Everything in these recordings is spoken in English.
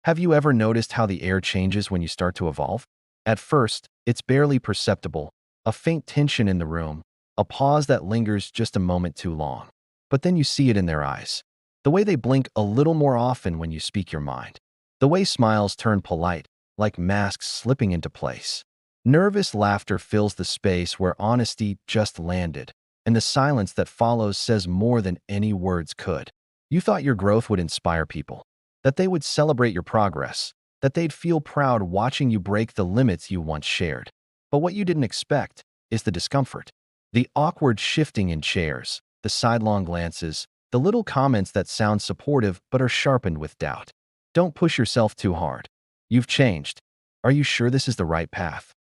Have you ever noticed how the air changes when you start to evolve? At first, it's barely perceptible, a faint tension in the room, a pause that lingers just a moment too long. But then you see it in their eyes. The way they blink a little more often when you speak your mind. The way smiles turn polite, like masks slipping into place. Nervous laughter fills the space where honesty just landed, and the silence that follows says more than any words could. You thought your growth would inspire people, that they would celebrate your progress, that they'd feel proud watching you break the limits you once shared. But what you didn't expect is the discomfort. The awkward shifting in chairs, the sidelong glances, the little comments that sound supportive but are sharpened with doubt. Don't push yourself too hard. You've changed. Are you sure this is the right path?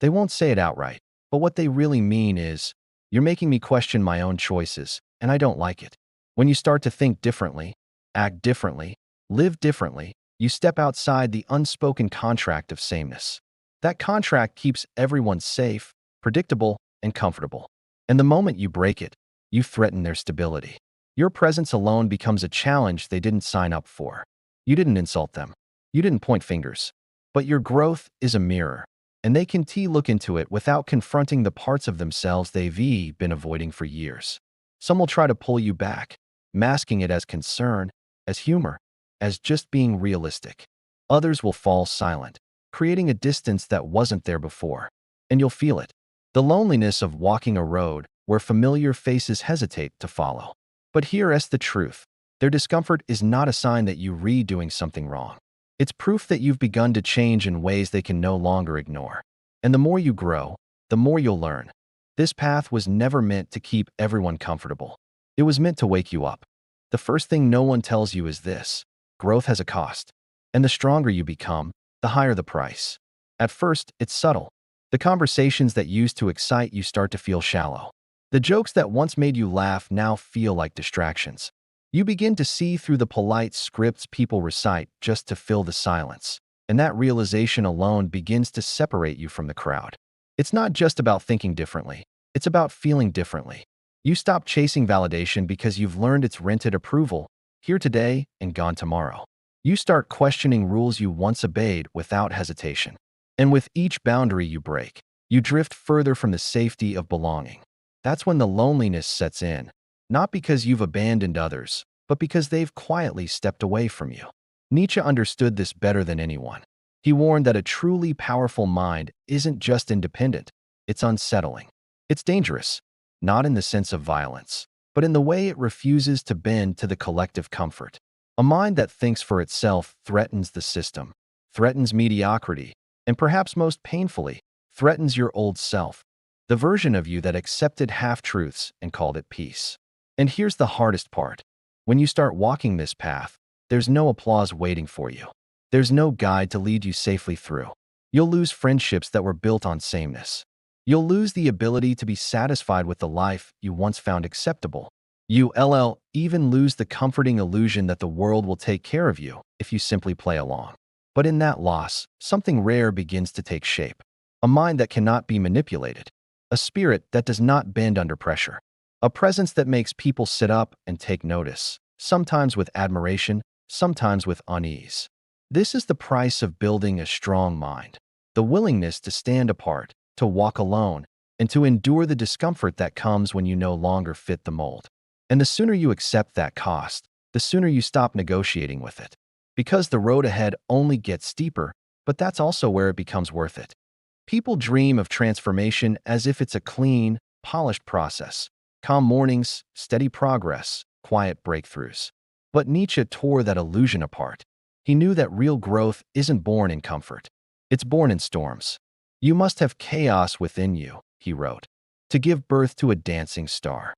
They won't say it outright, but what they really mean is, you're making me question my own choices, and I don't like it. When you start to think differently, act differently, live differently, you step outside the unspoken contract of sameness. That contract keeps everyone safe, predictable, and comfortable. And the moment you break it, you threaten their stability. Your presence alone becomes a challenge they didn't sign up for. You didn't insult them. You didn't point fingers. But your growth is a mirror, and they can look into it without confronting the parts of themselves they've been avoiding for years. Some will try to pull you back, masking it as concern, as humor, as just being realistic. Others will fall silent, creating a distance that wasn't there before. And you'll feel it. The loneliness of walking a road where familiar faces hesitate to follow. But here's the truth. Their discomfort is not a sign that you're doing something wrong. It's proof that you've begun to change in ways they can no longer ignore. And the more you grow, the more you'll learn. This path was never meant to keep everyone comfortable. It was meant to wake you up. The first thing no one tells you is this: growth has a cost. And the stronger you become, the higher the price. At first, it's subtle. The conversations that used to excite you start to feel shallow. The jokes that once made you laugh now feel like distractions. You begin to see through the polite scripts people recite just to fill the silence. And that realization alone begins to separate you from the crowd. It's not just about thinking differently. It's about feeling differently. You stop chasing validation because you've learned its rented approval, here today and gone tomorrow. You start questioning rules you once obeyed without hesitation. And with each boundary you break, you drift further from the safety of belonging. That's when the loneliness sets in, not because you've abandoned others, but because they've quietly stepped away from you. Nietzsche understood this better than anyone. He warned that a truly powerful mind isn't just independent, it's unsettling. It's dangerous, not in the sense of violence, but in the way it refuses to bend to the collective comfort. A mind that thinks for itself threatens the system, threatens mediocrity, and perhaps most painfully, threatens your old self, the version of you that accepted half-truths and called it peace. And here's the hardest part. When you start walking this path, there's no applause waiting for you. There's no guide to lead you safely through. You'll lose friendships that were built on sameness. You'll lose the ability to be satisfied with the life you once found acceptable. You'll even lose the comforting illusion that the world will take care of you if you simply play along. But in that loss, something rare begins to take shape. A mind that cannot be manipulated. A spirit that does not bend under pressure. A presence that makes people sit up and take notice, sometimes with admiration, sometimes with unease. This is the price of building a strong mind. The willingness to stand apart, to walk alone, and to endure the discomfort that comes when you no longer fit the mold. And the sooner you accept that cost, the sooner you stop negotiating with it. Because the road ahead only gets steeper, but that's also where it becomes worth it. People dream of transformation as if it's a clean, polished process. Calm mornings, steady progress, quiet breakthroughs. But Nietzsche tore that illusion apart. He knew that real growth isn't born in comfort. It's born in storms. You must have chaos within you, he wrote, to give birth to a dancing star.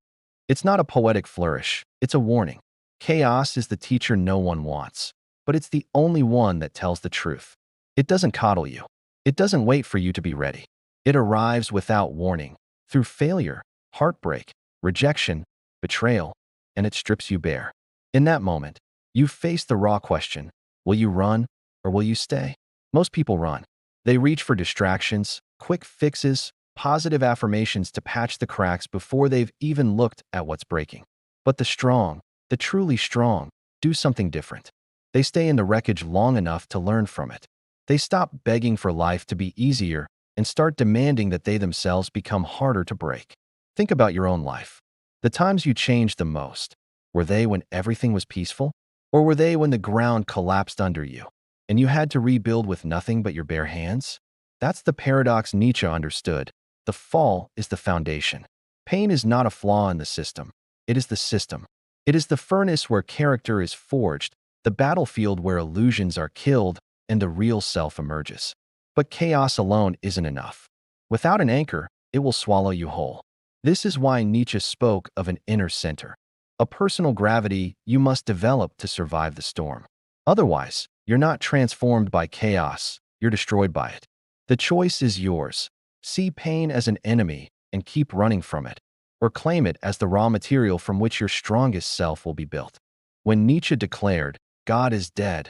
It's not a poetic flourish, it's a warning. Chaos is the teacher no one wants, but it's the only one that tells the truth. It doesn't coddle you. It doesn't wait for you to be ready. It arrives without warning, through failure, heartbreak, rejection, betrayal, and it strips you bare. In that moment, you face the raw question: will you run or will you stay? Most people run. They reach for distractions, quick fixes, positive affirmations to patch the cracks before they've even looked at what's breaking. But the strong, the truly strong, do something different. They stay in the wreckage long enough to learn from it. They stop begging for life to be easier and start demanding that they themselves become harder to break. Think about your own life. The times you changed the most, were they when everything was peaceful? Or were they when the ground collapsed under you and you had to rebuild with nothing but your bare hands? That's the paradox Nietzsche understood. The fall is the foundation. Pain is not a flaw in the system. It is the system. It is the furnace where character is forged, the battlefield where illusions are killed and the real self emerges. But chaos alone isn't enough. Without an anchor, it will swallow you whole. This is why Nietzsche spoke of an inner center, a personal gravity you must develop to survive the storm. Otherwise, you're not transformed by chaos, you're destroyed by it. The choice is yours. See pain as an enemy and keep running from it, or claim it as the raw material from which your strongest self will be built. When Nietzsche declared, "God is dead,"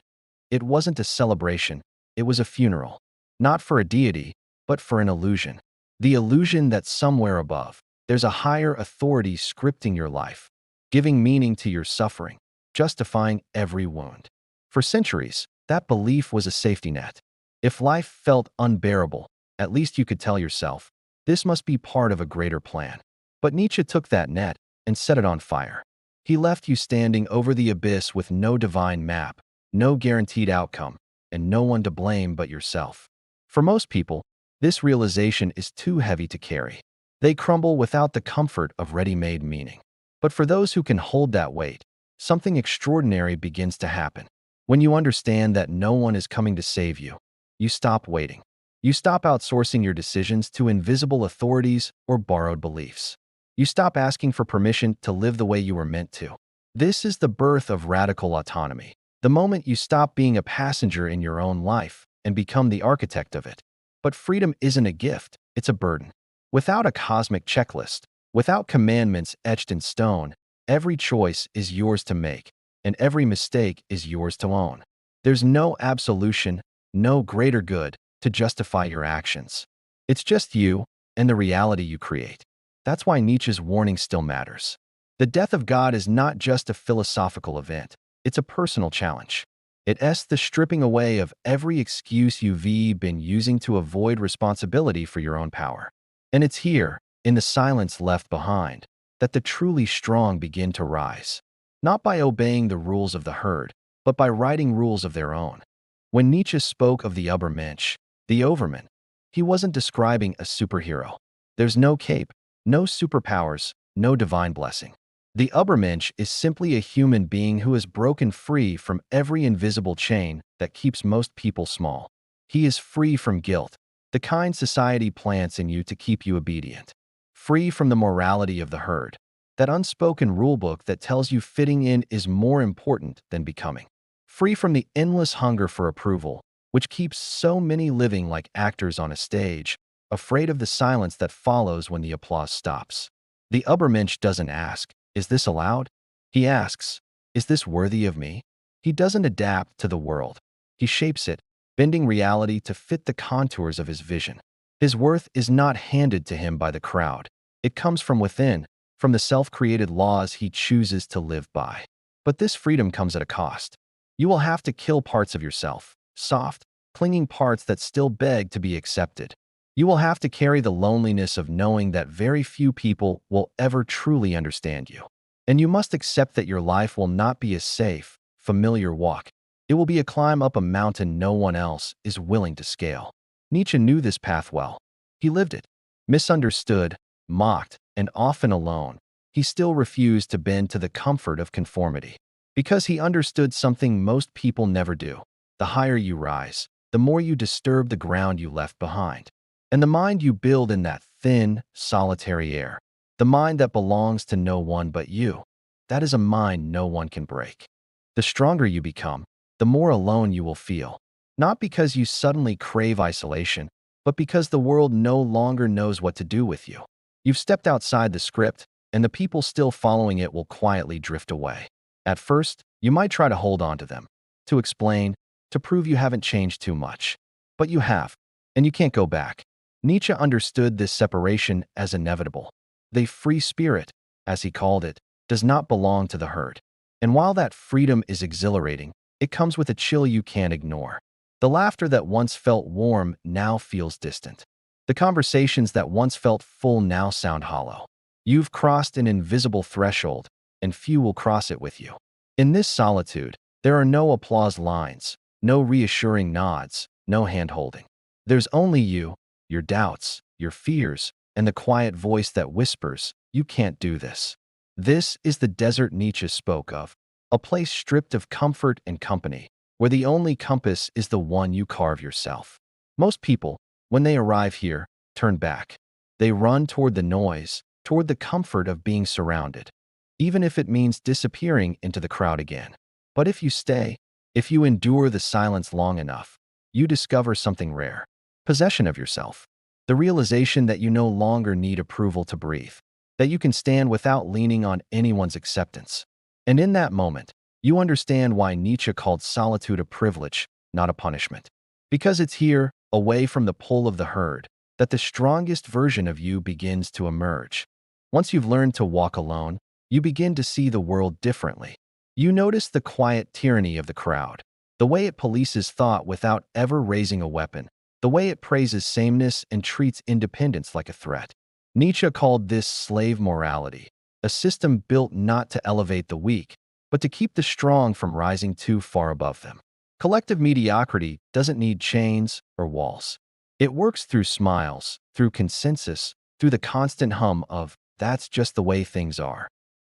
it wasn't a celebration, it was a funeral. Not for a deity, but for an illusion. The illusion that somewhere above, there's a higher authority scripting your life, giving meaning to your suffering, justifying every wound. For centuries, that belief was a safety net. If life felt unbearable, at least you could tell yourself, this must be part of a greater plan. But Nietzsche took that net and set it on fire. He left you standing over the abyss with no divine map, no guaranteed outcome, and no one to blame but yourself. For most people, this realization is too heavy to carry. They crumble without the comfort of ready-made meaning. But for those who can hold that weight, something extraordinary begins to happen. When you understand that no one is coming to save you, you stop waiting. You stop outsourcing your decisions to invisible authorities or borrowed beliefs. You stop asking for permission to live the way you were meant to. This is the birth of radical autonomy. The moment you stop being a passenger in your own life and become the architect of it. But freedom isn't a gift, it's a burden. Without a cosmic checklist, without commandments etched in stone, every choice is yours to make, and every mistake is yours to own. There's no absolution, no greater good to justify your actions. It's just you and the reality you create. That's why Nietzsche's warning still matters. The death of God is not just a philosophical event, it's a personal challenge. It's the stripping away of every excuse you've been using to avoid responsibility for your own power. And it's here, in the silence left behind, that the truly strong begin to rise. Not by obeying the rules of the herd, but by writing rules of their own. When Nietzsche spoke of the Übermensch, the overman, he wasn't describing a superhero. There's no cape, no superpowers, no divine blessing. The Übermensch is simply a human being who has broken free from every invisible chain that keeps most people small. He is free from guilt, the kind society plants in you to keep you obedient. Free from the morality of the herd, that unspoken rulebook that tells you fitting in is more important than becoming. Free from the endless hunger for approval, which keeps so many living like actors on a stage, afraid of the silence that follows when the applause stops. The Übermensch doesn't ask, "Is this allowed?" He asks, "Is this worthy of me?" He doesn't adapt to the world. He shapes it, bending reality to fit the contours of his vision. His worth is not handed to him by the crowd. It comes from within, from the self-created laws he chooses to live by. But this freedom comes at a cost. You will have to kill parts of yourself, soft, clinging parts that still beg to be accepted. You will have to carry the loneliness of knowing that very few people will ever truly understand you. And you must accept that your life will not be a safe, familiar walk. It will be a climb up a mountain no one else is willing to scale. Nietzsche knew this path well. He lived it. Misunderstood, mocked, and often alone, he still refused to bend to the comfort of conformity. Because he understood something most people never do. The higher you rise, the more you disturb the ground you left behind. And the mind you build in that thin, solitary air, the mind that belongs to no one but you, that is a mind no one can break. The stronger you become, the more alone you will feel. Not because you suddenly crave isolation, but because the world no longer knows what to do with you. You've stepped outside the script, and the people still following it will quietly drift away. At first, you might try to hold on to them, to explain, to prove you haven't changed too much. But you have, and you can't go back. Nietzsche understood this separation as inevitable. The free spirit, as he called it, does not belong to the herd. And while that freedom is exhilarating, It comes with a chill you can't ignore. The laughter that once felt warm now feels distant. The conversations that once felt full now sound hollow. You've crossed an invisible threshold, and few will cross it with you. In this solitude, there are no applause lines, no reassuring nods, no hand-holding. There's only you, your doubts, your fears, and the quiet voice that whispers, "You can't do this." This is the desert Nietzsche spoke of, a place stripped of comfort and company, where the only compass is the one you carve yourself. Most people, when they arrive here, turn back. They run toward the noise, toward the comfort of being surrounded, even if it means disappearing into the crowd again. But if you stay, if you endure the silence long enough, you discover something rare: possession of yourself. The realization that you no longer need approval to breathe, that you can stand without leaning on anyone's acceptance. And in that moment, you understand why Nietzsche called solitude a privilege, not a punishment. Because it's here, away from the pull of the herd, that the strongest version of you begins to emerge. Once you've learned to walk alone, you begin to see the world differently. You notice the quiet tyranny of the crowd, the way it polices thought without ever raising a weapon, the way it praises sameness and treats independence like a threat. Nietzsche called this slave morality, a system built not to elevate the weak, but to keep the strong from rising too far above them. Collective mediocrity doesn't need chains or walls. It works through smiles, through consensus, through the constant hum of, "That's just the way things are."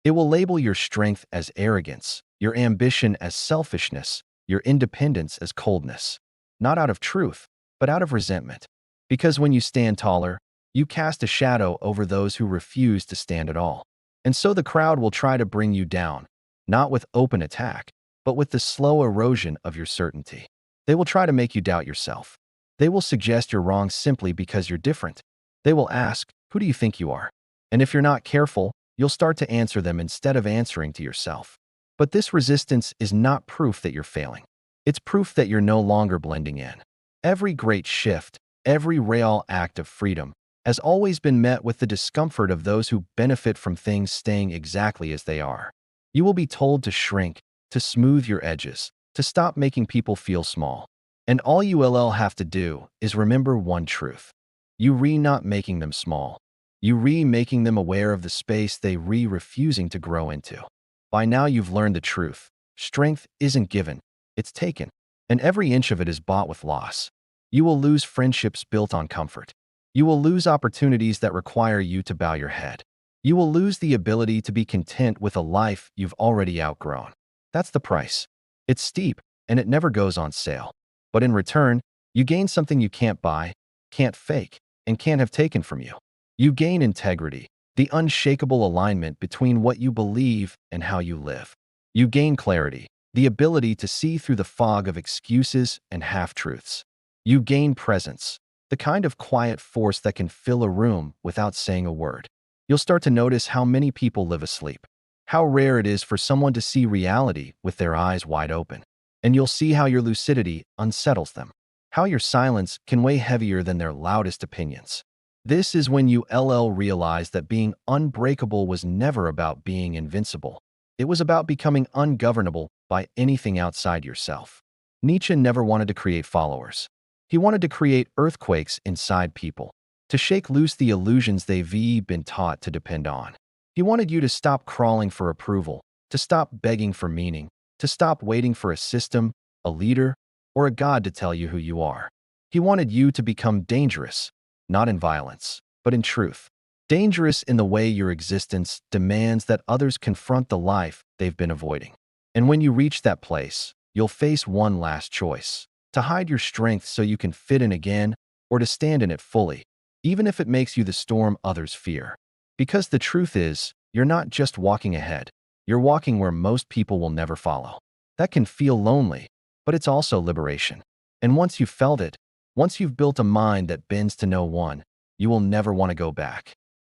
It will label your strength as arrogance, your ambition as selfishness, your independence as coldness. Not out of truth, but out of resentment. Because when you stand taller, you cast a shadow over those who refuse to stand at all. And so the crowd will try to bring you down, not with open attack, but with the slow erosion of your certainty. They will try to make you doubt yourself. They will suggest you're wrong simply because you're different. They will ask, "Who do you think you are?" And if you're not careful, you'll start to answer them instead of answering to yourself. But this resistance is not proof that you're failing. It's proof that you're no longer blending in. Every great shift, every real act of freedom, has always been met with the discomfort of those who benefit from things staying exactly as they are. You will be told to shrink, to smooth your edges, to stop making people feel small. And all you will have to do is remember one truth. You not making them small. You making them aware of the space they refusing to grow into. By now you've learned the truth. Strength isn't given, it's taken. And every inch of it is bought with loss. You will lose friendships built on comfort. You will lose opportunities that require you to bow your head. You will lose the ability to be content with a life you've already outgrown. That's the price. It's steep, and it never goes on sale. But in return, you gain something you can't buy, can't fake, and can't have taken from you. You gain integrity, the unshakable alignment between what you believe and how you live. You gain clarity, the ability to see through the fog of excuses and half-truths. You gain presence, the kind of quiet force that can fill a room without saying a word. You'll start to notice how many people live asleep, how rare it is for someone to see reality with their eyes wide open. And you'll see how your lucidity unsettles them, how your silence can weigh heavier than their loudest opinions. This is when you realize that being unbreakable was never about being invincible. It was about becoming ungovernable by anything outside yourself. Nietzsche never wanted to create followers. He wanted to create earthquakes inside people, to shake loose the illusions they've been taught to depend on. He wanted you to stop crawling for approval, to stop begging for meaning, to stop waiting for a system, a leader, or a god to tell you who you are. He wanted you to become dangerous, not in violence, but in truth. Dangerous in the way your existence demands that others confront the life they've been avoiding. And when you reach that place, you'll face one last choice: to hide your strength so you can fit in again, or to stand in it fully, even if it makes you the storm others fear. Because the truth is, you're not just walking ahead, you're walking where most people will never follow. That can feel lonely, but it's also liberation. And once you've felt it, once you've built a mind that bends to no one, you will never want to go back.